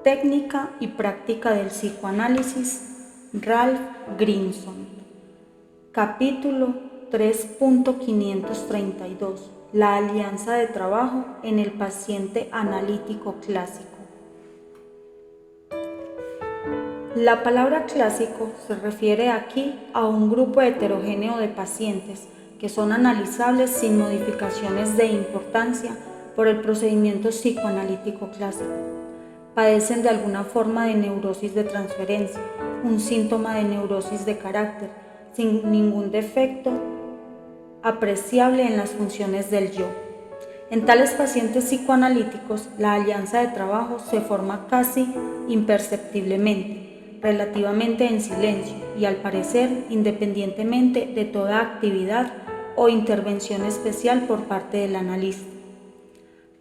Técnica y práctica del psicoanálisis, Ralph Grinson. Capítulo 3.532. La alianza de trabajo en el paciente analítico clásico. La palabra clásico se refiere aquí a un grupo heterogéneo de pacientes que son analizables sin modificaciones de importancia por el procedimiento psicoanalítico clásico. Padecen de alguna forma de neurosis de transferencia, un síntoma de neurosis de carácter, sin ningún defecto apreciable en las funciones del yo. En tales pacientes psicoanalíticos, la alianza de trabajo se forma casi imperceptiblemente, relativamente en silencio y al parecer independientemente de toda actividad o intervención especial por parte del analista.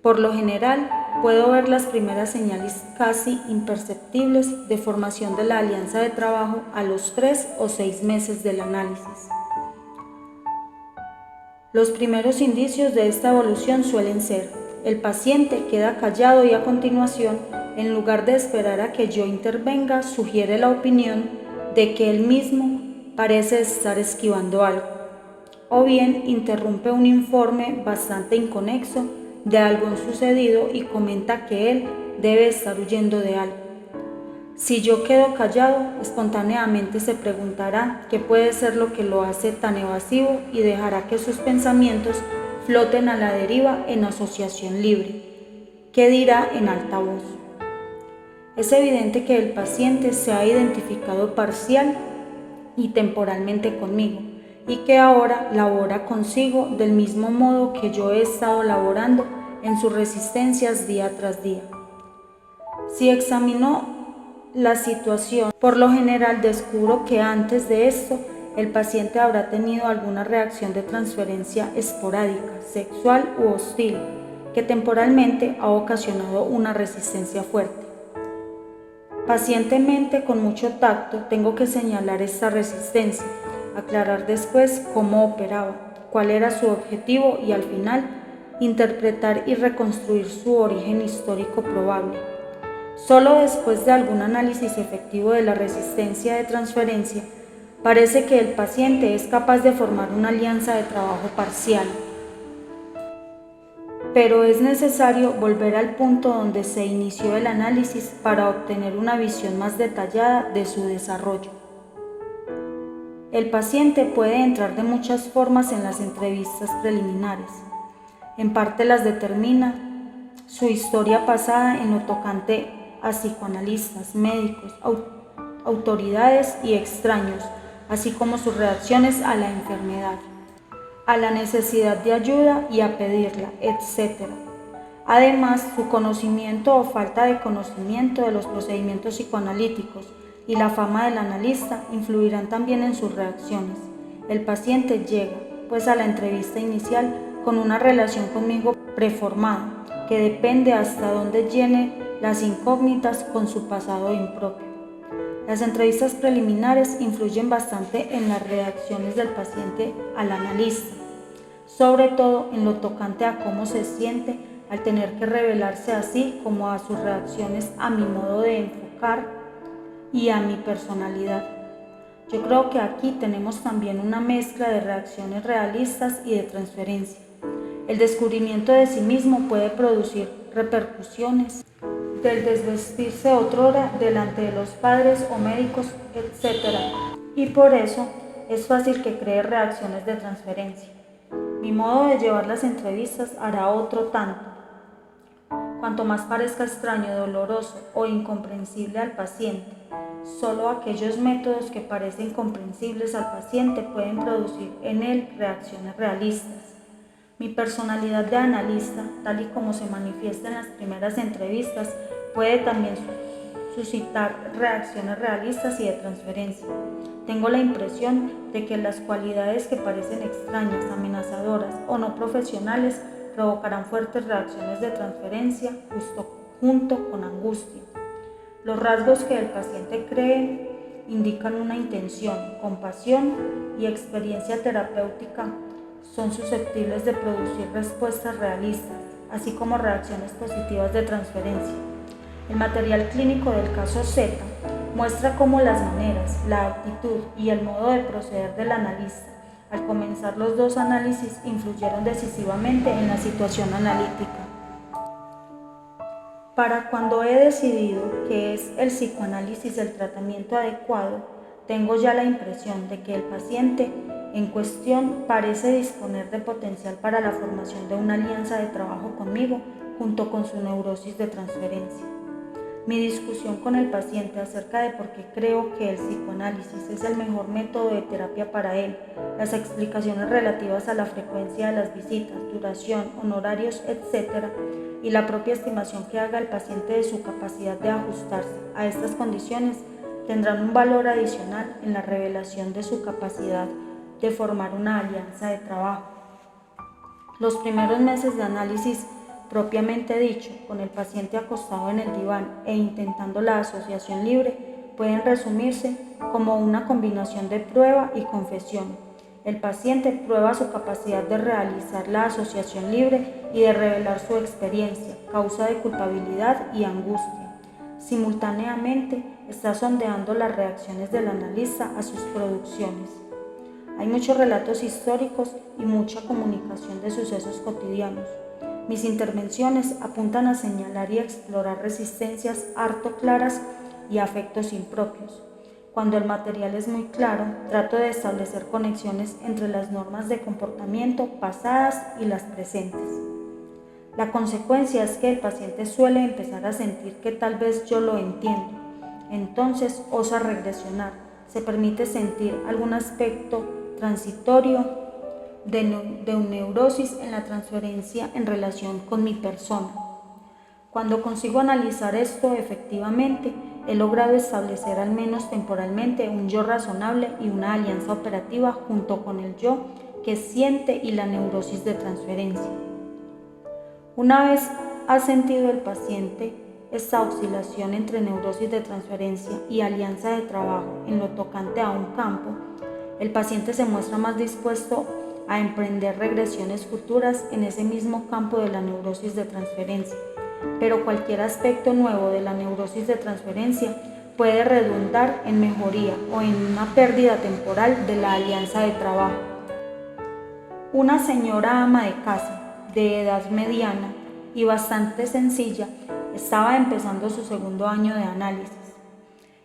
Por lo general, puedo ver las primeras señales casi imperceptibles de formación de la alianza de trabajo a los 3 o 6 meses del análisis. Los primeros indicios de esta evolución suelen ser: el paciente queda callado y a continuación, en lugar de esperar a que yo intervenga, sugiere la opinión de que él mismo parece estar esquivando algo, o bien interrumpe un informe bastante inconexo de algo sucedido y comenta que él debe estar huyendo de algo. Si yo quedo callado, espontáneamente se preguntará qué puede ser lo que lo hace tan evasivo y dejará que sus pensamientos floten a la deriva en asociación libre. ¿Qué dirá en alta voz? Es evidente que el paciente se ha identificado parcial y temporalmente conmigo y que ahora labora consigo del mismo modo que yo he estado laborando en sus resistencias día tras día. Si examino la situación, por lo general descubro que antes de esto el paciente habrá tenido alguna reacción de transferencia esporádica, sexual u hostil, que temporalmente ha ocasionado una resistencia fuerte. Pacientemente, con mucho tacto, tengo que señalar esta resistencia, aclarar después cómo operaba, cuál era su objetivo y al final interpretar y reconstruir su origen histórico probable. Solo después de algún análisis efectivo de la resistencia de transferencia, parece que el paciente es capaz de formar una alianza de trabajo parcial. Pero es necesario volver al punto donde se inició el análisis para obtener una visión más detallada de su desarrollo. El paciente puede entrar de muchas formas en las entrevistas preliminares. En parte las determina su historia pasada en lo tocante a psicoanalistas, médicos, autoridades y extraños, así como sus reacciones a la enfermedad, a la necesidad de ayuda y a pedirla, etc. Además, su conocimiento o falta de conocimiento de los procedimientos psicoanalíticos y la fama del analista influirán también en sus reacciones. El paciente llega, pues, a la entrevista inicial con una relación conmigo preformada, que depende hasta dónde llene las incógnitas con su pasado impropio. Las entrevistas preliminares influyen bastante en las reacciones del paciente al analista, sobre todo en lo tocante a cómo se siente al tener que revelarse, así como a sus reacciones a mi modo de enfocar y a mi personalidad. Yo creo que aquí tenemos también una mezcla de reacciones realistas y de transferencia. El descubrimiento de sí mismo puede producir repercusiones del desvestirse otrora delante de los padres o médicos, etc. Y por eso es fácil que cree reacciones de transferencia. Mi modo de llevar las entrevistas hará otro tanto. Cuanto más parezca extraño, doloroso o incomprensible al paciente, solo aquellos métodos que parecen comprensibles al paciente pueden producir en él reacciones realistas. Mi personalidad de analista, tal y como se manifiesta en las primeras entrevistas, puede también suscitar reacciones realistas y de transferencia. Tengo la impresión de que las cualidades que parecen extrañas, amenazadoras o no profesionales provocarán fuertes reacciones de transferencia junto con angustia. Los rasgos que el paciente cree indican una intención, compasión y experiencia terapéutica son susceptibles de producir respuestas realistas, así como reacciones positivas de transferencia. El material clínico del caso Z muestra cómo las maneras, la actitud y el modo de proceder del analista al comenzar los dos análisis influyeron decisivamente en la situación analítica. Para cuando he decidido que es el psicoanálisis el tratamiento adecuado, tengo ya la impresión de que el paciente en cuestión parece disponer de potencial para la formación de una alianza de trabajo conmigo junto con su neurosis de transferencia. Mi discusión con el paciente acerca de por qué creo que el psicoanálisis es el mejor método de terapia para él, las explicaciones relativas a la frecuencia de las visitas, duración, honorarios, etc., y la propia estimación que haga el paciente de su capacidad de ajustarse a estas condiciones tendrán un valor adicional en la revelación de su capacidad de formar una alianza de trabajo. Los primeros meses de análisis propiamente dicho, con el paciente acostado en el diván e intentando la asociación libre, pueden resumirse como una combinación de prueba y confesión. El paciente prueba su capacidad de realizar la asociación libre y de revelar su experiencia, causa de culpabilidad y angustia. Simultáneamente, está sondeando las reacciones del analista a sus producciones. Hay muchos relatos históricos y mucha comunicación de sucesos cotidianos. Mis intervenciones apuntan a señalar y explorar resistencias harto claras y afectos impropios. Cuando el material es muy claro, trato de establecer conexiones entre las normas de comportamiento pasadas y las presentes. La consecuencia es que el paciente suele empezar a sentir que tal vez yo lo entiendo. Entonces osa regresionar, se permite sentir algún aspecto transitorio de un neurosis en la transferencia en relación con mi persona. Cuando consigo analizar esto efectivamente, he logrado establecer al menos temporalmente un yo razonable y una alianza operativa junto con el yo que siente y la neurosis de transferencia. Una vez ha sentido el paciente esta oscilación entre neurosis de transferencia y alianza de trabajo en lo tocante a un campo, el paciente se muestra más dispuesto a emprender regresiones futuras en ese mismo campo de la neurosis de transferencia. Pero cualquier aspecto nuevo de la neurosis de transferencia puede redundar en mejoría o en una pérdida temporal de la alianza de trabajo. Una señora ama de casa, de edad mediana y bastante sencilla, estaba empezando su segundo año de análisis.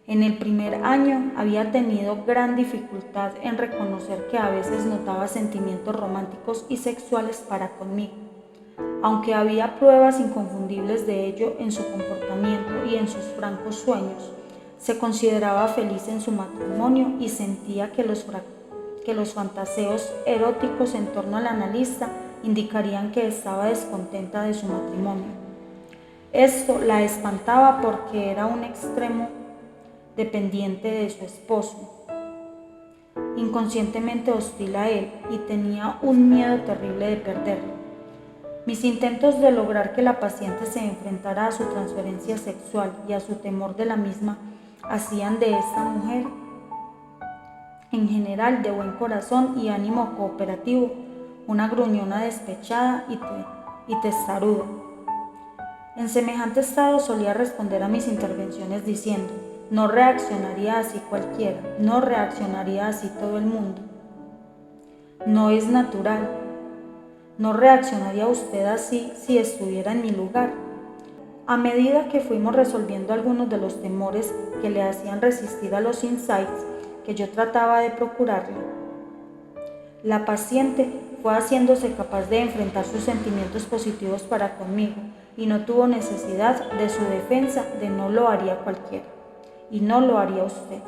En el primer año había tenido gran dificultad en reconocer que a veces notaba sentimientos románticos y sexuales para conmigo. Aunque había pruebas inconfundibles de ello en su comportamiento y en sus francos sueños, se consideraba feliz en su matrimonio y sentía que los fantaseos eróticos en torno al analista indicarían que estaba descontenta de su matrimonio. Esto la espantaba porque era un extremo dependiente de su esposo, inconscientemente hostil a él, y tenía un miedo terrible de perderlo. Mis intentos de lograr que la paciente se enfrentara a su transferencia sexual y a su temor de la misma hacían de esta mujer, en general de buen corazón y ánimo cooperativo, una gruñona despechada y testaruda. En semejante estado solía responder a mis intervenciones diciendo: no reaccionaría así cualquiera, no reaccionaría así todo el mundo. No es natural. ¿No reaccionaría usted así si estuviera en mi lugar? A medida que fuimos resolviendo algunos de los temores que le hacían resistir a los insights que yo trataba de procurarle, la paciente fue haciéndose capaz de enfrentar sus sentimientos positivos para conmigo y no tuvo necesidad de su defensa de no lo haría cualquiera y no lo haría usted.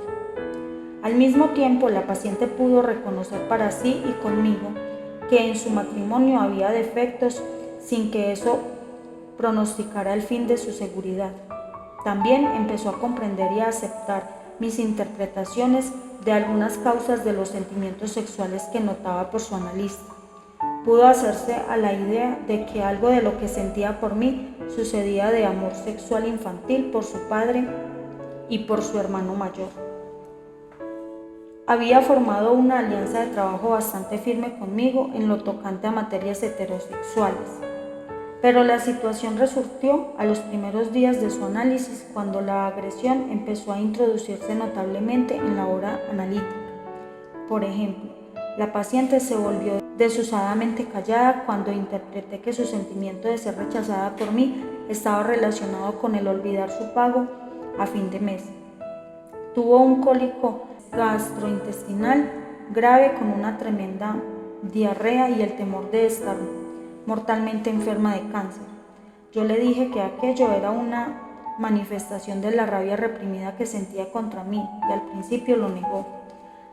Al mismo tiempo, la paciente pudo reconocer para sí y conmigo que en su matrimonio había defectos sin que eso pronosticara el fin de su seguridad. También empezó a comprender y a aceptar mis interpretaciones de algunas causas de los sentimientos sexuales que notaba por su analista. Pudo hacerse a la idea de que algo de lo que sentía por mí sucedía de amor sexual infantil por su padre y por su hermano mayor. Había formado una alianza de trabajo bastante firme conmigo en lo tocante a materias heterosexuales. Pero la situación resurgió a los primeros días de su análisis, cuando la agresión empezó a introducirse notablemente en la hora analítica. Por ejemplo, la paciente se volvió desusadamente callada cuando interpreté que su sentimiento de ser rechazada por mí estaba relacionado con el olvidar su pago a fin de mes. Tuvo un cólico gastrointestinal grave con una tremenda diarrea y el temor de estar mortalmente enferma de cáncer. Yo le dije que aquello era una manifestación de la rabia reprimida que sentía contra mí, y al principio lo negó.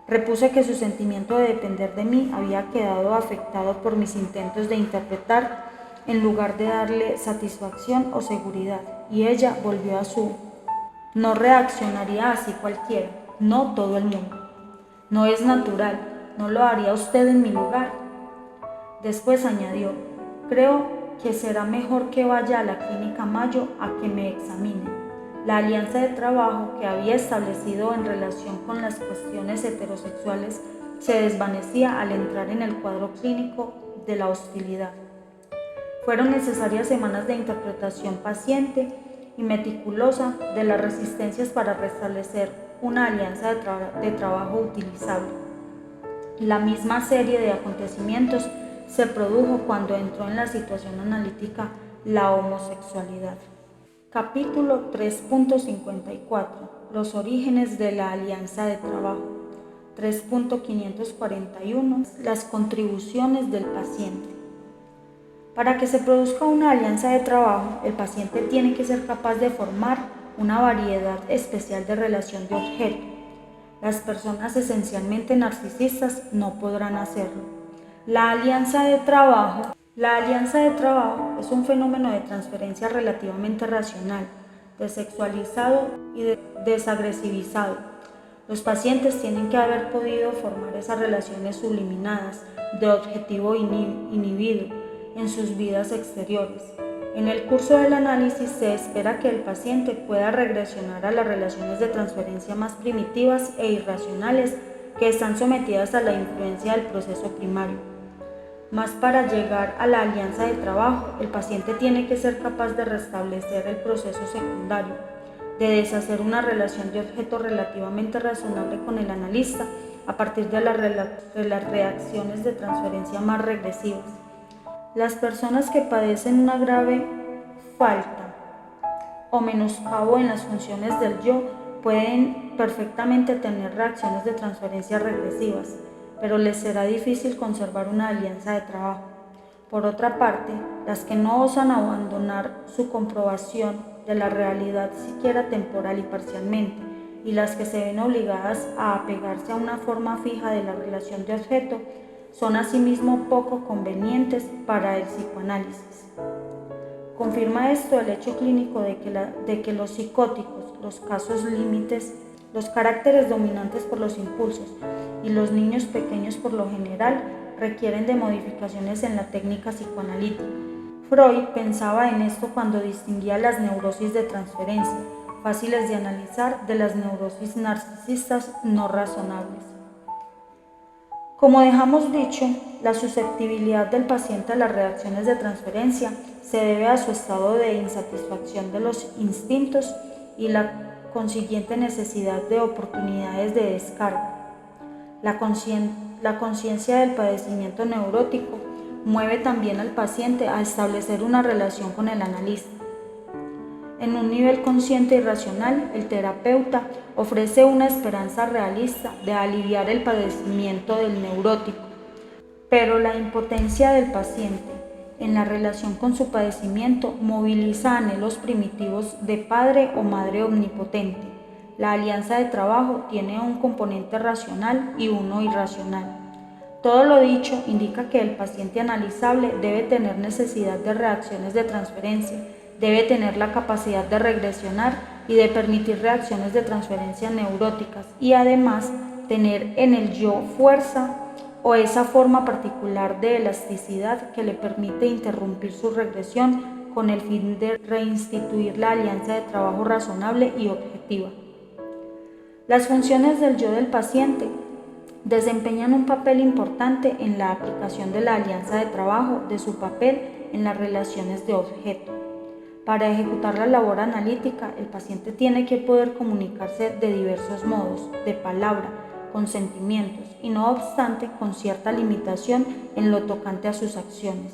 Repuse que su sentimiento de depender de mí había quedado afectado por mis intentos de interpretar en lugar de darle satisfacción o seguridad, y ella volvió a su: no reaccionaría así cualquiera, no todo el mundo. No es natural, no lo haría usted en mi lugar. Después añadió: creo que será mejor que vaya a la clínica Mayo a que me examine. La alianza de trabajo que había establecido en relación con las cuestiones heterosexuales se desvanecía al entrar en el cuadro clínico de la hostilidad. Fueron necesarias semanas de interpretación paciente y meticulosa de las resistencias para restablecer una alianza de trabajo utilizable. La misma serie de acontecimientos se produjo cuando entró en la situación analítica la homosexualidad. Capítulo 3.54. Los orígenes de la alianza de trabajo. 3.541. Las contribuciones del paciente. Para que se produzca una alianza de trabajo, el paciente tiene que ser capaz de formar una variedad especial de relación de objeto. Las personas esencialmente narcisistas no podrán hacerlo. La alianza de trabajo es un fenómeno de transferencia relativamente racional, desexualizado y desagresivizado. Los pacientes tienen que haber podido formar esas relaciones subliminadas de objetivo inhibido en sus vidas exteriores. En el curso del análisis se espera que el paciente pueda regresionar a las relaciones de transferencia más primitivas e irracionales que están sometidas a la influencia del proceso primario. Mas para llegar a la alianza de trabajo, el paciente tiene que ser capaz de restablecer el proceso secundario, de deshacer una relación de objeto relativamente razonable con el analista a partir de las reacciones de transferencia más regresivas. Las personas que padecen una grave falta o menoscabo en las funciones del yo pueden perfectamente tener reacciones de transferencia regresivas, pero les será difícil conservar una alianza de trabajo. Por otra parte, las que no osan abandonar su comprobación de la realidad siquiera temporal y parcialmente, y las que se ven obligadas a apegarse a una forma fija de la relación de objeto, son asimismo poco convenientes para el psicoanálisis. Confirma esto el hecho clínico de que los psicóticos, los casos límites, los caracteres dominantes por los impulsos y los niños pequeños por lo general requieren de modificaciones en la técnica psicoanalítica. Freud pensaba en esto cuando distinguía las neurosis de transferencia, fáciles de analizar, de las neurosis narcisistas no razonables. Como dejamos dicho, la susceptibilidad del paciente a las reacciones de transferencia se debe a su estado de insatisfacción de los instintos y la consiguiente necesidad de oportunidades de descarga. La conciencia del padecimiento neurótico mueve también al paciente a establecer una relación con el analista. En un nivel consciente y racional, el terapeuta ofrece una esperanza realista de aliviar el padecimiento del neurótico, pero la impotencia del paciente en la relación con su padecimiento moviliza anhelos primitivos de padre o madre omnipotente. La alianza de trabajo tiene un componente racional y uno irracional. Todo lo dicho indica que el paciente analizable debe tener necesidad de reacciones de transferencia, debe tener la capacidad de regresionar y de permitir reacciones de transferencia neuróticas y además tener en el yo fuerza o esa forma particular de elasticidad que le permite interrumpir su regresión con el fin de reinstituir la alianza de trabajo razonable y objetiva. Las funciones del yo del paciente desempeñan un papel importante en la aplicación de la alianza de trabajo, de su papel en las relaciones de objeto. Para ejecutar la labor analítica, el paciente tiene que poder comunicarse de diversos modos, de palabra, con sentimientos y no obstante con cierta limitación en lo tocante a sus acciones.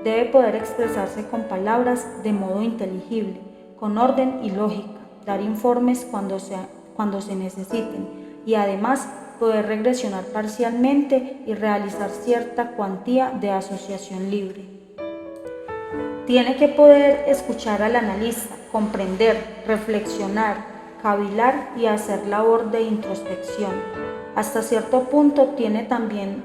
Debe poder expresarse con palabras de modo inteligible, con orden y lógica, dar informes cuando se necesiten y además poder regresionar parcialmente y realizar cierta cuantía de asociación libre. Tiene que poder escuchar al analista, comprender, reflexionar, cavilar y hacer labor de introspección. Hasta cierto punto tiene también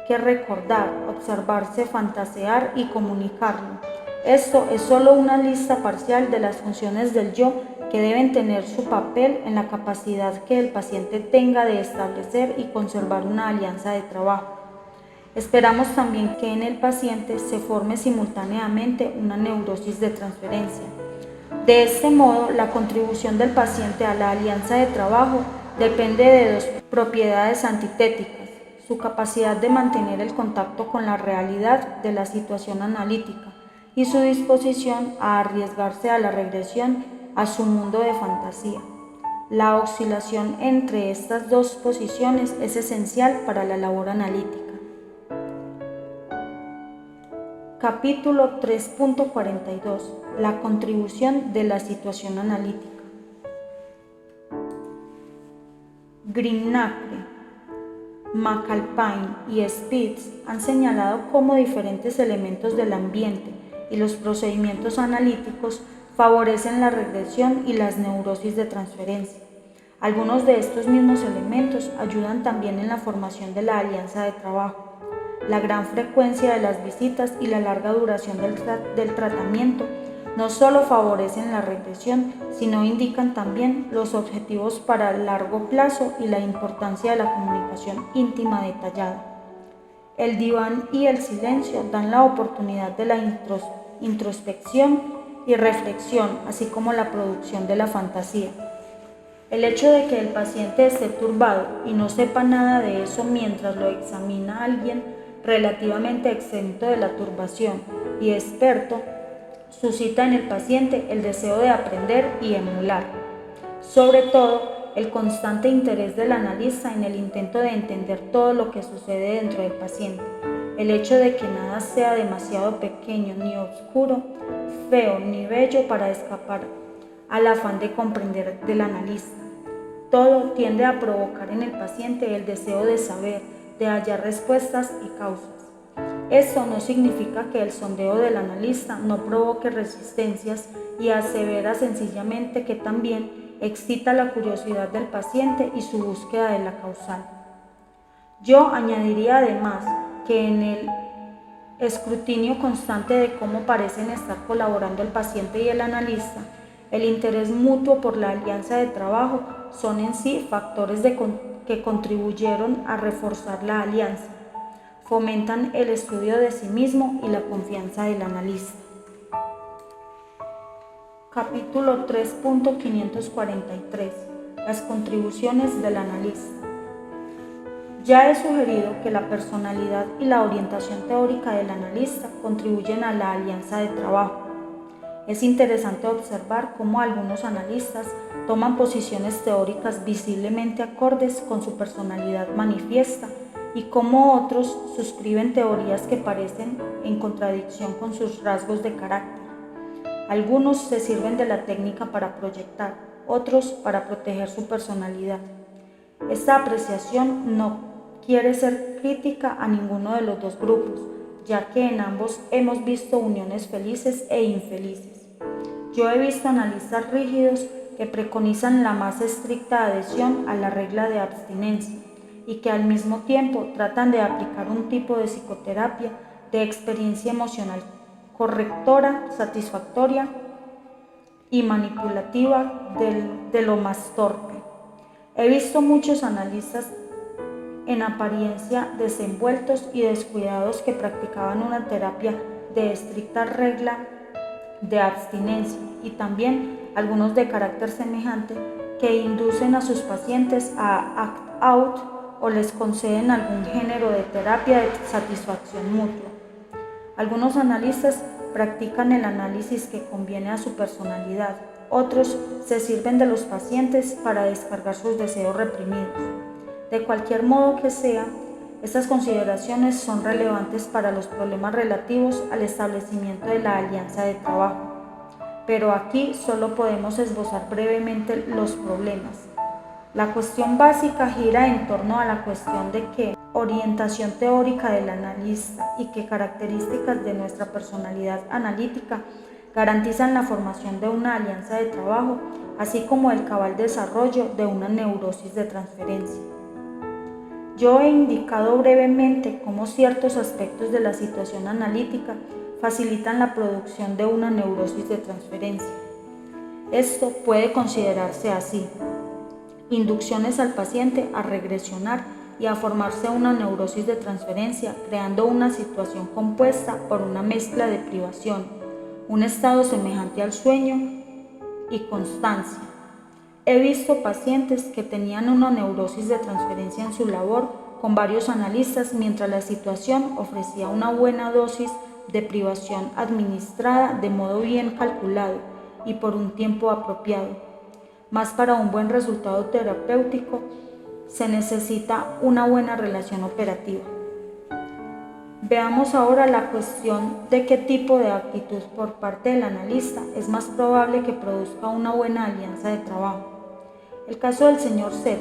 que recordar, observarse, fantasear y comunicarlo. Esto es solo una lista parcial de las funciones del yo que deben tener su papel en la capacidad que el paciente tenga de establecer y conservar una alianza de trabajo. Esperamos también que en el paciente se forme simultáneamente una neurosis de transferencia. De este modo, la contribución del paciente a la alianza de trabajo depende de dos propiedades antitéticas: su capacidad de mantener el contacto con la realidad de la situación analítica y su disposición a arriesgarse a la regresión a su mundo de fantasía. La oscilación entre estas dos posiciones es esencial para la labor analítica. Capítulo 3.42. La contribución de la situación analítica. Grimnacre, McAlpine y Spitz han señalado cómo diferentes elementos del ambiente y los procedimientos analíticos favorecen la regresión y las neurosis de transferencia. Algunos de estos mismos elementos ayudan también en la formación de la alianza de trabajo. La gran frecuencia de las visitas y la larga duración del tratamiento no solo favorecen la regresión, sino indican también los objetivos para el largo plazo y la importancia de la comunicación íntima detallada. El diván y el silencio dan la oportunidad de la introspección y reflexión, así como la producción de la fantasía. El hecho de que el paciente esté turbado y no sepa nada de eso mientras lo examina alguien relativamente exento de la turbación y experto, suscita en el paciente el deseo de aprender y emular. Sobre todo, el constante interés del analista en el intento de entender todo lo que sucede dentro del paciente. El hecho de que nada sea demasiado pequeño ni oscuro, feo ni bello para escapar al afán de comprender del analista. Todo tiende a provocar en el paciente el deseo de saber, de hallar respuestas y causas. Esto no significa que el sondeo del analista no provoque resistencias y asevera sencillamente que también excita la curiosidad del paciente y su búsqueda de la causal. Yo añadiría además que en el escrutinio constante de cómo parecen estar colaborando el paciente y el analista, el interés mutuo por la alianza de trabajo son en sí factores que contribuyeron a reforzar la alianza, fomentan el estudio de sí mismo y la confianza del analista. Capítulo 3.543. Las contribuciones del analista. Ya he sugerido que la personalidad y la orientación teórica del analista contribuyen a la alianza de trabajo. Es interesante observar cómo algunos analistas toman posiciones teóricas visiblemente acordes con su personalidad manifiesta y cómo otros suscriben teorías que parecen en contradicción con sus rasgos de carácter. Algunos se sirven de la técnica para proyectar, otros para proteger su personalidad. Esta apreciación no quiere ser crítica a ninguno de los dos grupos, ya que en ambos hemos visto uniones felices e infelices. Yo he visto analistas rígidos que preconizan la más estricta adhesión a la regla de abstinencia y que al mismo tiempo tratan de aplicar un tipo de psicoterapia de experiencia emocional correctora, satisfactoria y manipulativa de lo más torpe. He visto muchos analistas en apariencia desenvueltos y descuidados que practicaban una terapia de estricta regla de abstinencia y también algunos de carácter semejante que inducen a sus pacientes a act out o les conceden algún género de terapia de satisfacción mutua. Algunos analistas practican el análisis que conviene a su personalidad, otros se sirven de los pacientes para descargar sus deseos reprimidos. De cualquier modo que sea, estas consideraciones son relevantes para los problemas relativos al establecimiento de la alianza de trabajo, pero aquí solo podemos esbozar brevemente los problemas. La cuestión básica gira en torno a la cuestión de qué orientación teórica del analista y qué características de nuestra personalidad analítica garantizan la formación de una alianza de trabajo, así como el cabal desarrollo de una neurosis de transferencia. Yo he indicado brevemente cómo ciertos aspectos de la situación analítica facilitan la producción de una neurosis de transferencia. Esto puede considerarse así: inducciones al paciente a regresionar y a formarse una neurosis de transferencia, creando una situación compuesta por una mezcla de privación, un estado semejante al sueño y constancia. He visto pacientes que tenían una neurosis de transferencia en su labor con varios analistas mientras la situación ofrecía una buena dosis de privación administrada de modo bien calculado y por un tiempo apropiado. Mas para un buen resultado terapéutico se necesita una buena relación operativa. Veamos ahora la cuestión de qué tipo de actitud por parte del analista es más probable que produzca una buena alianza de trabajo. El caso del señor Z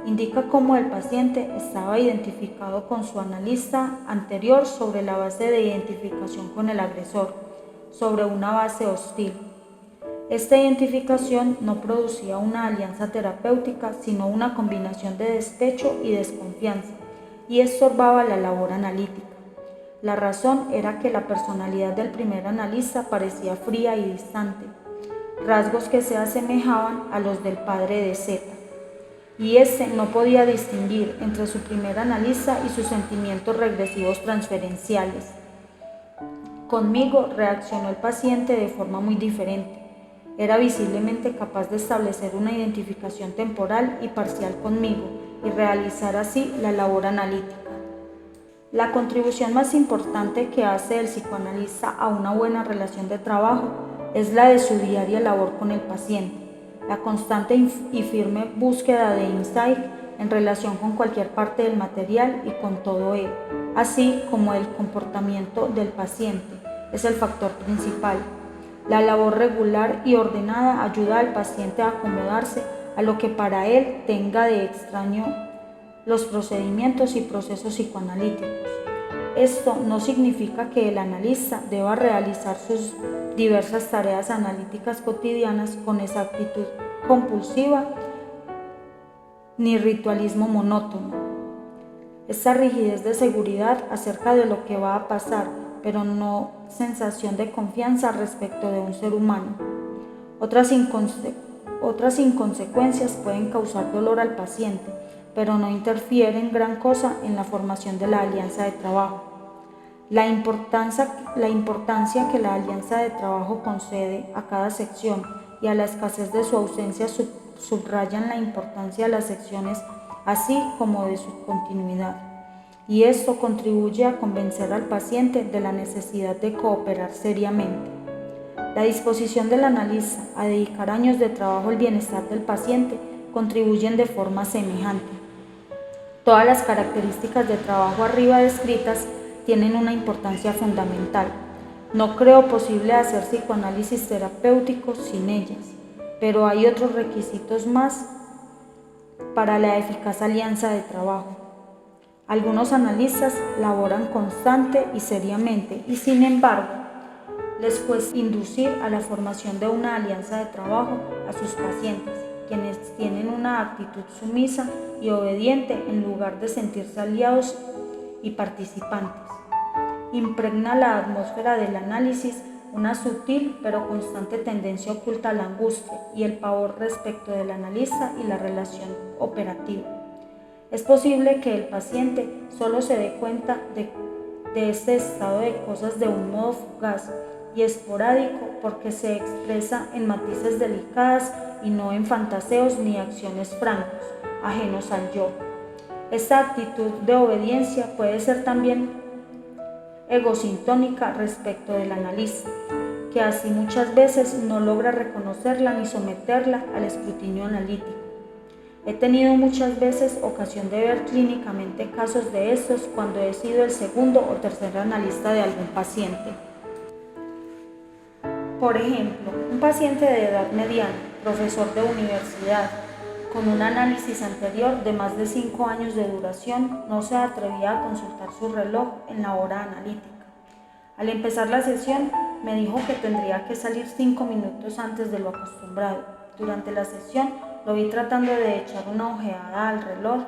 indica cómo el paciente estaba identificado con su analista anterior sobre la base de identificación con el agresor, sobre una base hostil. Esta identificación no producía una alianza terapéutica, sino una combinación de despecho y desconfianza, y estorbaba la labor analítica. La razón era que la personalidad del primer analista parecía fría y distante, rasgos que se asemejaban a los del padre de Z, y éste no podía distinguir entre su primer analista y sus sentimientos regresivos transferenciales. Conmigo reaccionó el paciente de forma muy diferente. Era visiblemente capaz de establecer una identificación temporal y parcial conmigo y realizar así la labor analítica. La contribución más importante que hace el psicoanalista a una buena relación de trabajo es la de su diaria labor con el paciente, la constante y firme búsqueda de insight en relación con cualquier parte del material y con todo él, así como el comportamiento del paciente, es el factor principal. La labor regular y ordenada ayuda al paciente a acomodarse a lo que para él tenga de extraño los procedimientos y procesos psicoanalíticos. Esto no significa que el analista deba realizar sus diversas tareas analíticas cotidianas con exactitud compulsiva ni ritualismo monótono. Esta rigidez de seguridad acerca de lo que va a pasar, pero no sensación de confianza respecto de un ser humano. Otras inconsecuencias pueden causar dolor al paciente, pero no interfieren gran cosa en la formación de la alianza de trabajo. La importancia que la alianza de trabajo concede a cada sección y a la escasez de su ausencia subrayan la importancia de las secciones así como de su continuidad, y esto contribuye a convencer al paciente de la necesidad de cooperar seriamente. La disposición del analista a dedicar años de trabajo al bienestar del paciente contribuyen de forma semejante. Todas las características de trabajo arriba descritas tienen una importancia fundamental. No creo posible hacer psicoanálisis terapéutico sin ellas, pero hay otros requisitos más para la eficaz alianza de trabajo. Algunos analistas laboran constante y seriamente y sin embargo les cuesta inducir a la formación de una alianza de trabajo a sus pacientes, quienes tienen una actitud sumisa y obediente en lugar de sentirse aliados y participantes. Impregna la atmósfera del análisis una sutil pero constante tendencia oculta a la angustia y el pavor respecto del analista y la relación operativa. Es posible que el paciente solo se dé cuenta de este estado de cosas de un modo fugaz y esporádico porque se expresa en matices delicadas y no en fantaseos ni acciones francos, ajenos al yo. Esta actitud de obediencia puede ser también egosintónica respecto del analista, que así muchas veces no logra reconocerla ni someterla al escrutinio analítico. He tenido muchas veces ocasión de ver clínicamente casos de estos cuando he sido el segundo o tercer analista de algún paciente. Por ejemplo, un paciente de edad mediana, profesor de universidad, con un análisis anterior de más de 5 años de duración, no se atrevía a consultar su reloj en la hora analítica. Al empezar la sesión, me dijo que tendría que salir 5 minutos antes de lo acostumbrado. Durante la sesión, lo vi tratando de echar una ojeada al reloj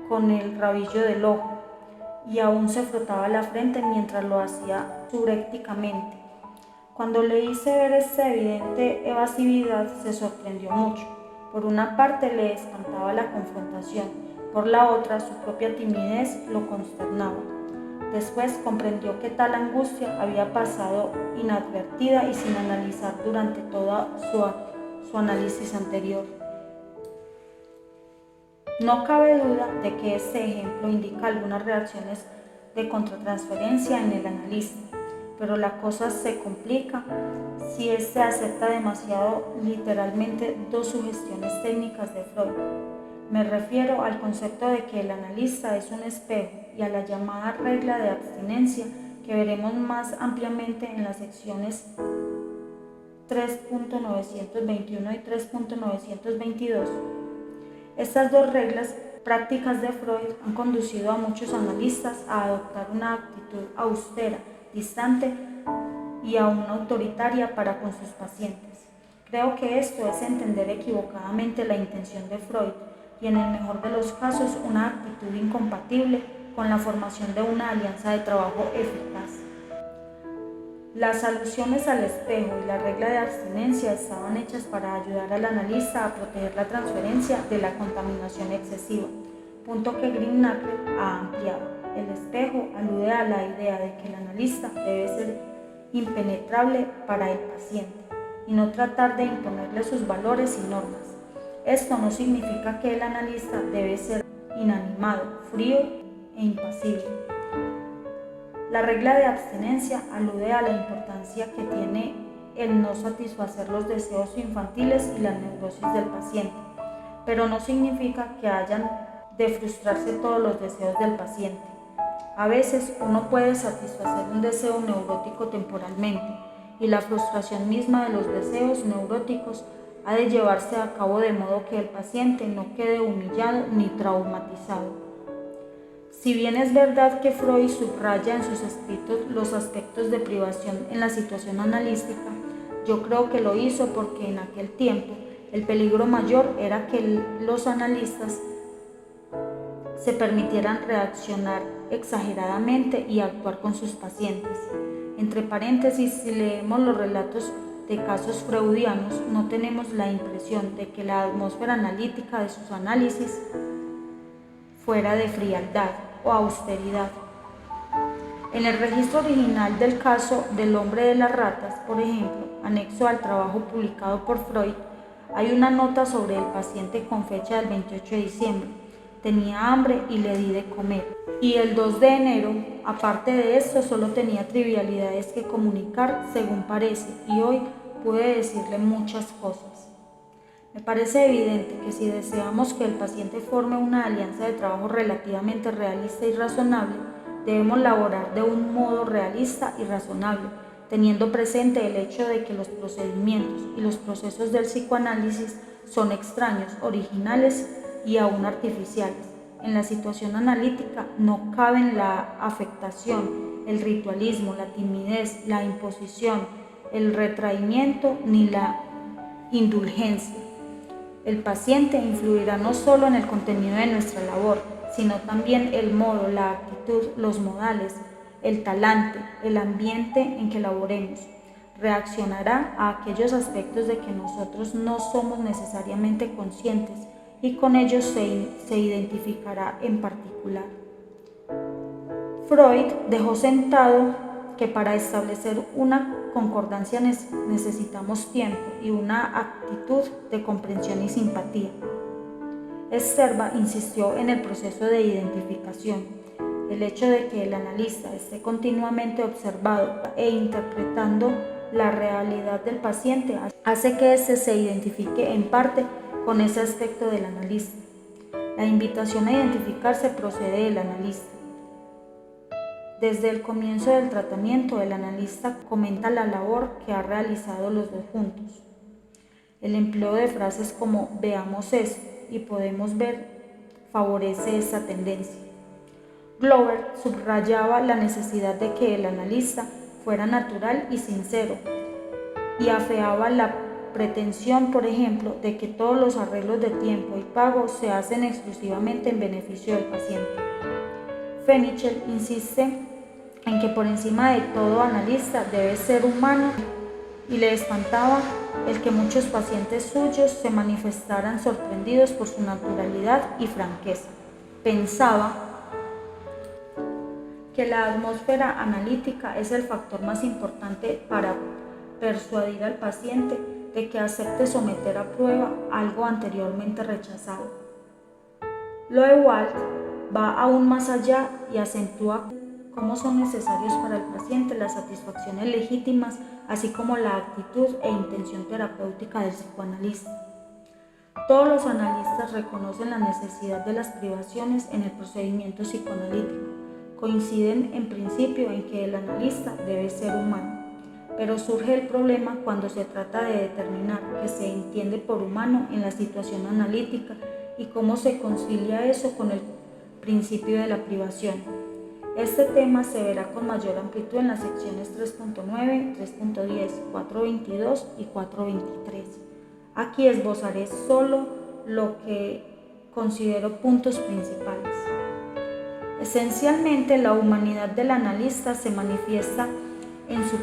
con el rabillo del ojo y aún se frotaba la frente mientras lo hacía surécticamente. Cuando le hice ver esta evidente evasividad, se sorprendió mucho. Por una parte le espantaba la confrontación, por la otra su propia timidez lo consternaba. Después comprendió que tal angustia había pasado inadvertida y sin analizar durante toda su análisis anterior. No cabe duda de que este ejemplo indica algunas reacciones de contratransferencia en el analista, pero la cosa se complica si éste acepta demasiado literalmente dos sugestiones técnicas de Freud. Me refiero al concepto de que el analista es un espejo y a la llamada regla de abstinencia que veremos más ampliamente en las secciones 3.921 y 3.922. Estas dos reglas prácticas de Freud han conducido a muchos analistas a adoptar una actitud austera, distante y aún autoritaria para con sus pacientes. Creo que esto es entender equivocadamente la intención de Freud y en el mejor de los casos una actitud incompatible con la formación de una alianza de trabajo eficaz. Las alusiones al espejo y la regla de abstinencia estaban hechas para ayudar al analista a proteger la transferencia de la contaminación excesiva, punto que Greenacre ha ampliado. El espejo alude a la idea de que el analista debe ser impenetrable para el paciente y no tratar de imponerle sus valores y normas. Esto no significa que el analista debe ser inanimado, frío e impasible. La regla de abstinencia alude a la importancia que tiene el no satisfacer los deseos infantiles y la neurosis del paciente, pero no significa que hayan de frustrarse todos los deseos del paciente. A veces uno puede satisfacer un deseo neurótico temporalmente y la frustración misma de los deseos neuróticos ha de llevarse a cabo de modo que el paciente no quede humillado ni traumatizado. Si bien es verdad que Freud subraya en sus escritos los aspectos de privación en la situación analítica, yo creo que lo hizo porque en aquel tiempo el peligro mayor era que los analistas se permitieran reaccionar exageradamente y actuar con sus pacientes. Entre paréntesis, si leemos los relatos de casos freudianos, no tenemos la impresión de que la atmósfera analítica de sus análisis fuera de frialdad o austeridad. En el registro original del caso del hombre de las ratas, por ejemplo, anexo al trabajo publicado por Freud, hay una nota sobre el paciente con fecha del 28 de diciembre. Tenía hambre y le di de comer. Y el 2 de enero, aparte de esto, solo tenía trivialidades que comunicar, según parece, y hoy pude decirle muchas cosas. Me parece evidente que si deseamos que el paciente forme una alianza de trabajo relativamente realista y razonable, debemos laborar de un modo realista y razonable, teniendo presente el hecho de que los procedimientos y los procesos del psicoanálisis son extraños, originales y aún artificiales. En la situación analítica no caben la afectación, el ritualismo, la timidez, la imposición, el retraimiento ni la indulgencia. El paciente influirá no solo en el contenido de nuestra labor, sino también el modo, la actitud, los modales, el talante, el ambiente en que laboremos. Reaccionará a aquellos aspectos de que nosotros no somos necesariamente conscientes y con ellos se identificará en particular. Freud dejó sentado que para establecer una concordancia necesitamos tiempo y una actitud de comprensión y simpatía. Sterba insistió en el proceso de identificación. El hecho de que el analista esté continuamente observando e interpretando la realidad del paciente hace que éste se identifique en parte con ese aspecto del analista. La invitación a identificarse procede del analista. Desde el comienzo del tratamiento, el analista comenta la labor que ha realizado los dos juntos. El empleo de frases como "veamos esto" y "podemos ver" favorece esta tendencia. Glover subrayaba la necesidad de que el analista fuera natural y sincero, y afeaba la pretensión, por ejemplo, de que todos los arreglos de tiempo y pago se hacen exclusivamente en beneficio del paciente. Fenichel insiste en que por encima de todo analista debe ser humano, y le espantaba el que muchos pacientes suyos se manifestaran sorprendidos por su naturalidad y franqueza. Pensaba que la atmósfera analítica es el factor más importante para persuadir al paciente de que acepte someter a prueba algo anteriormente rechazado. Loewald va aún más allá y acentúa cómo son necesarios para el paciente las satisfacciones legítimas, así como la actitud e intención terapéutica del psicoanalista. Todos los analistas reconocen la necesidad de las privaciones en el procedimiento psicoanalítico. Coinciden en principio en que el analista debe ser humano, pero surge el problema cuando se trata de determinar qué se entiende por humano en la situación analítica y cómo se concilia eso con el principio de la privación. Este tema se verá con mayor amplitud en las secciones 3.9, 3.10, 4.22 y 4.23. Aquí esbozaré solo lo que considero puntos principales. Esencialmente, la humanidad del analista se manifiesta en su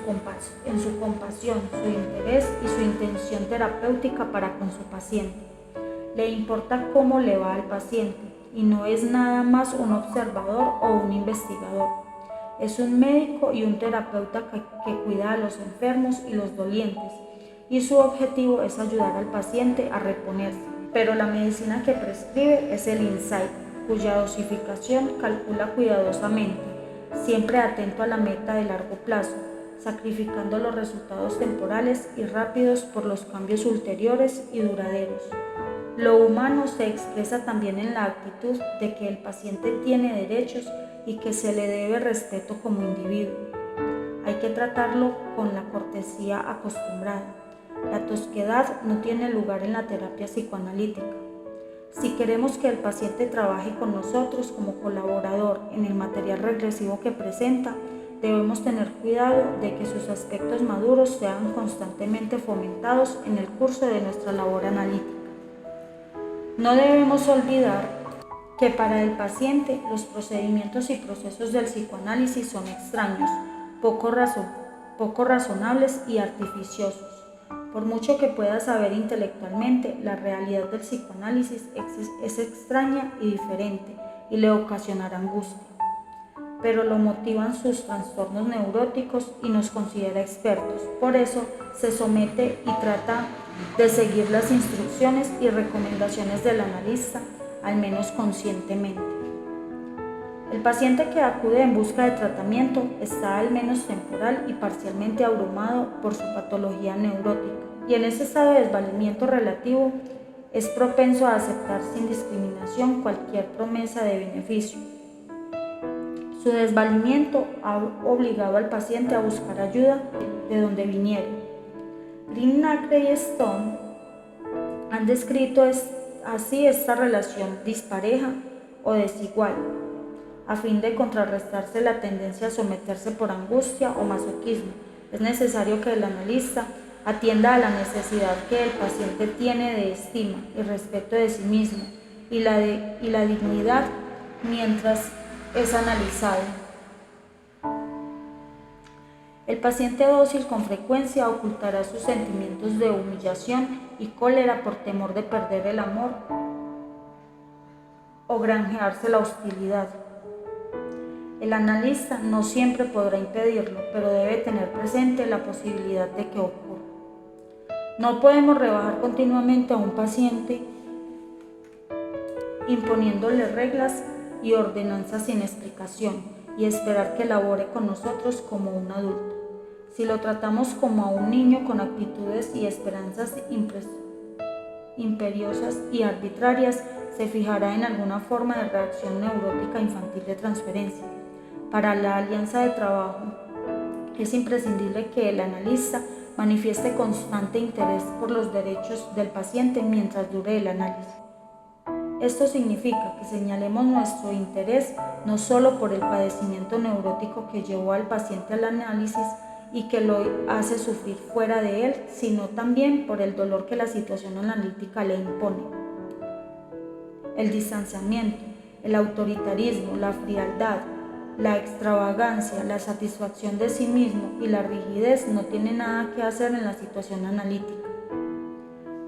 compasión, su interés y su intención terapéutica para con su paciente. Le importa cómo le va al paciente y no es nada más un observador o un investigador. Es un médico y un terapeuta que cuida a los enfermos y los dolientes, y su objetivo es ayudar al paciente a reponerse. Pero la medicina que prescribe es el insight, cuya dosificación calcula cuidadosamente, siempre atento a la meta de largo plazo, sacrificando los resultados temporales y rápidos por los cambios ulteriores y duraderos. Lo humano se expresa también en la actitud de que el paciente tiene derechos y que se le debe respeto como individuo. Hay que tratarlo con la cortesía acostumbrada. La tosquedad no tiene lugar en la terapia psicoanalítica. Si queremos que el paciente trabaje con nosotros como colaborador en el material regresivo que presenta, debemos tener cuidado de que sus aspectos maduros sean constantemente fomentados en el curso de nuestra labor analítica. No debemos olvidar que para el paciente los procedimientos y procesos del psicoanálisis son extraños, poco razonables y artificiosos. Por mucho que pueda saber intelectualmente, la realidad del psicoanálisis es extraña y diferente y le ocasionará angustia. Pero lo motivan sus trastornos neuróticos y nos considera expertos. Por eso se somete y trata de seguir las instrucciones y recomendaciones del analista, al menos conscientemente. El paciente que acude en busca de tratamiento está al menos temporal y parcialmente abrumado por su patología neurótica, y en ese estado de desvalimiento relativo es propenso a aceptar sin discriminación cualquier promesa de beneficio. Su desvalimiento ha obligado al paciente a buscar ayuda de donde viniera. Green, Nacre y Stone han descrito así esta relación dispareja o desigual, a fin de contrarrestarse la tendencia a someterse por angustia o masoquismo. Es necesario que el analista atienda a la necesidad que el paciente tiene de estima y respeto de sí mismo y la dignidad mientras es analizado. El paciente dócil con frecuencia ocultará sus sentimientos de humillación y cólera por temor de perder el amor o granjearse la hostilidad. El analista no siempre podrá impedirlo, pero debe tener presente la posibilidad de que ocurra. No podemos rebajar continuamente a un paciente imponiéndole reglas y ordenanzas sin explicación y esperar que labore con nosotros como un adulto. Si lo tratamos como a un niño con actitudes y esperanzas imperiosas y arbitrarias, se fijará en alguna forma de reacción neurótica infantil de transferencia. Para la alianza de trabajo, es imprescindible que el analista manifieste constante interés por los derechos del paciente mientras dure el análisis. Esto significa que señalemos nuestro interés no solo por el padecimiento neurótico que llevó al paciente al análisis y que lo hace sufrir fuera de él, sino también por el dolor que la situación analítica le impone. El distanciamiento, el autoritarismo, la frialdad, la extravagancia, la satisfacción de sí mismo y la rigidez no tienen nada que hacer en la situación analítica.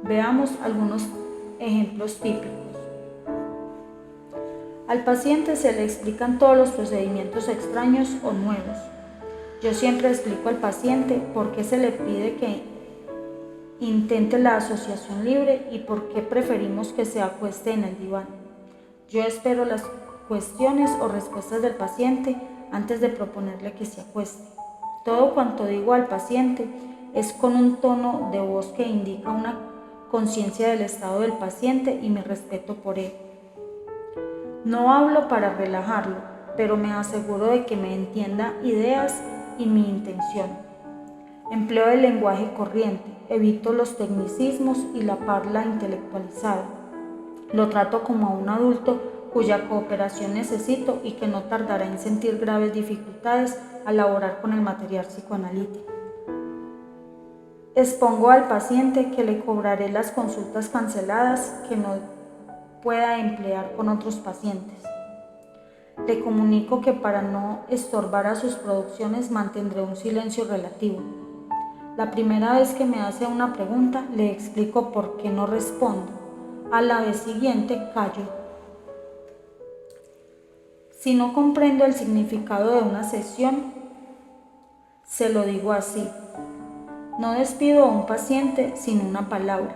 Veamos algunos ejemplos típicos. Al paciente se le explican todos los procedimientos extraños o nuevos. Yo siempre explico al paciente por qué se le pide que intente la asociación libre y por qué preferimos que se acueste en el diván. Yo espero las cuestiones o respuestas del paciente antes de proponerle que se acueste. Todo cuanto digo al paciente es con un tono de voz que indica una conciencia del estado del paciente y mi respeto por él. No hablo para relajarlo, pero me aseguro de que me entienda ideas y mi intención. Empleo el lenguaje corriente, evito los tecnicismos y la parla intelectualizada. Lo trato como a un adulto cuya cooperación necesito y que no tardará en sentir graves dificultades al laborar con el material psicoanalítico. Expongo al paciente que le cobraré las consultas canceladas que no pueda emplear con otros pacientes. Le comunico que para no estorbar a sus producciones mantendré un silencio relativo. La primera vez que me hace una pregunta, le explico por qué no respondo. A la vez siguiente, callo. Si no comprendo el significado de una sesión, se lo digo así. No despido a un paciente sin una palabra.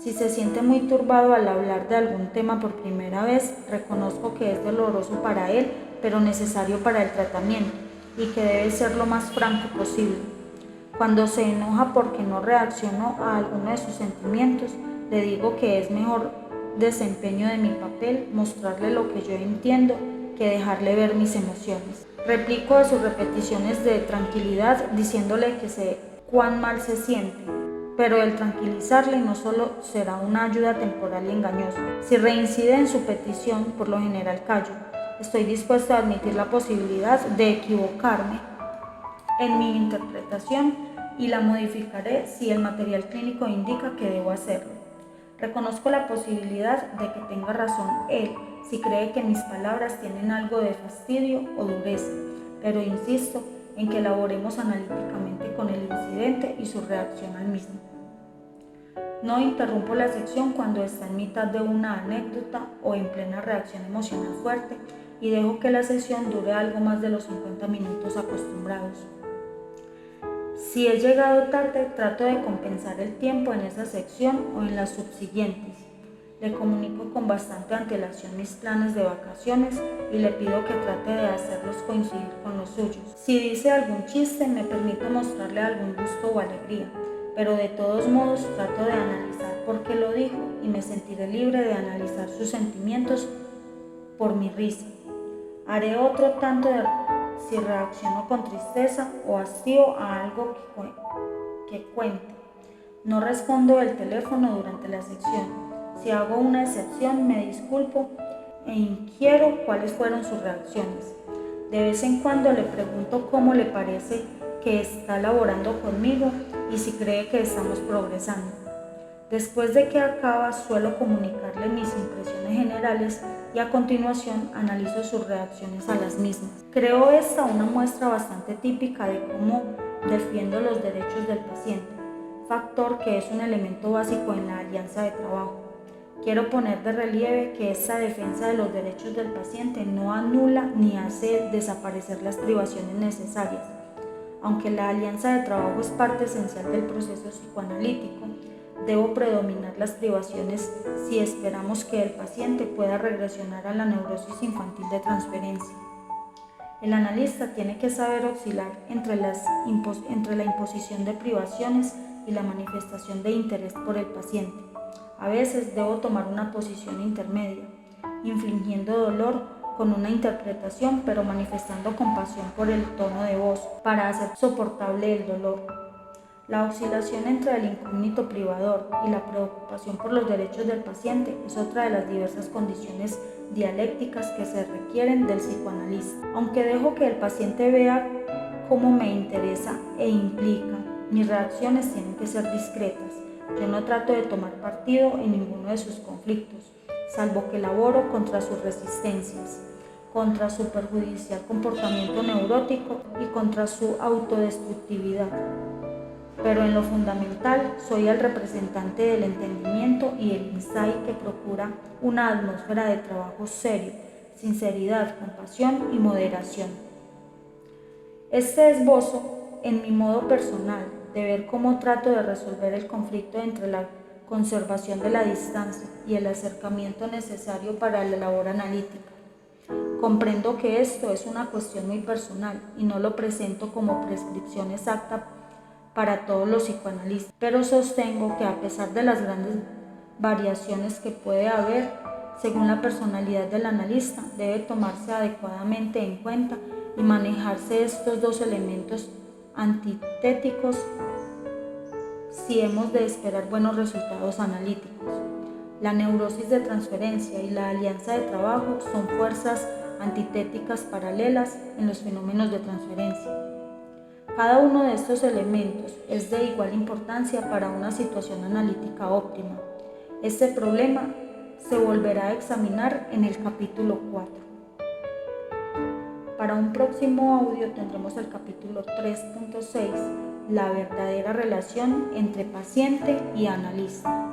Si se siente muy turbado al hablar de algún tema por primera vez, reconozco que es doloroso para él, pero necesario para el tratamiento, y que debe ser lo más franco posible. Cuando se enoja porque no reacciono a alguno de sus sentimientos, le digo que es mejor desempeño de mi papel mostrarle lo que yo entiendo que dejarle ver mis emociones. Replico a sus repeticiones de tranquilidad diciéndole que sé cuán mal se siente, pero el tranquilizarle no solo será una ayuda temporal y engañosa. Si reincide en su petición, por lo general callo. Estoy dispuesto a admitir la posibilidad de equivocarme en mi interpretación y la modificaré si el material clínico indica que debo hacerlo. Reconozco la posibilidad de que tenga razón él si cree que mis palabras tienen algo de fastidio o dureza, pero insisto en que elaboremos analíticamente con el incidente y su reacción al mismo. No interrumpo la sección cuando está en mitad de una anécdota o en plena reacción emocional fuerte y dejo que la sesión dure algo más de los 50 minutos acostumbrados. Si he llegado tarde, trato de compensar el tiempo en esa sección o en las subsiguientes. Le comunico con bastante antelación mis planes de vacaciones y le pido que trate de hacerlos coincidir con los suyos. Si dice algún chiste, me permito mostrarle algún gusto o alegría, pero de todos modos trato de analizar por qué lo dijo y me sentiré libre de analizar sus sentimientos por mi risa. Haré otro tanto si reacciono con tristeza o hastío a algo que cuente. No respondo el teléfono durante la sección. Si hago una excepción, me disculpo e inquiero cuáles fueron sus reacciones. De vez en cuando le pregunto cómo le parece que está laborando conmigo y si cree que estamos progresando. Después de que acaba, suelo comunicarle mis impresiones generales y a continuación analizo sus reacciones a las mismas. Creo esta una muestra bastante típica de cómo defiendo los derechos del paciente, factor que es un elemento básico en la alianza de trabajo. Quiero poner de relieve que esta defensa de los derechos del paciente no anula ni hace desaparecer las privaciones necesarias. Aunque la alianza de trabajo es parte esencial del proceso psicoanalítico, debo predominar las privaciones si esperamos que el paciente pueda regresionar a la neurosis infantil de transferencia. El analista tiene que saber oscilar entre la imposición de privaciones y la manifestación de interés por el paciente. A veces debo tomar una posición intermedia, infligiendo dolor con una interpretación, pero manifestando compasión por el tono de voz para hacer soportable el dolor. La oscilación entre el incógnito privador y la preocupación por los derechos del paciente es otra de las diversas condiciones dialécticas que se requieren del psicoanalista. Aunque dejo que el paciente vea cómo me interesa e implica, mis reacciones tienen que ser discretas. Yo no trato de tomar partido en ninguno de sus conflictos, salvo que laboro contra sus resistencias, contra su perjudicial comportamiento neurótico y contra su autodestructividad. Pero en lo fundamental soy el representante del entendimiento y el insight que procura una atmósfera de trabajo serio, sinceridad, compasión y moderación. Este esbozo, en mi modo personal, de ver cómo trato de resolver el conflicto entre la conservación de la distancia y el acercamiento necesario para la labor analítica. Comprendo que esto es una cuestión muy personal y no lo presento como prescripción exacta para todos los psicoanalistas, pero sostengo que a pesar de las grandes variaciones que puede haber según la personalidad del analista, debe tomarse adecuadamente en cuenta y manejarse estos dos elementos antitéticos si hemos de esperar buenos resultados analíticos. La neurosis de transferencia y la alianza de trabajo son fuerzas antitéticas paralelas en los fenómenos de transferencia. Cada uno de estos elementos es de igual importancia para una situación analítica óptima. Este problema se volverá a examinar en el capítulo 4. Para un próximo audio tendremos el capítulo 3.6, la verdadera relación entre paciente y analista.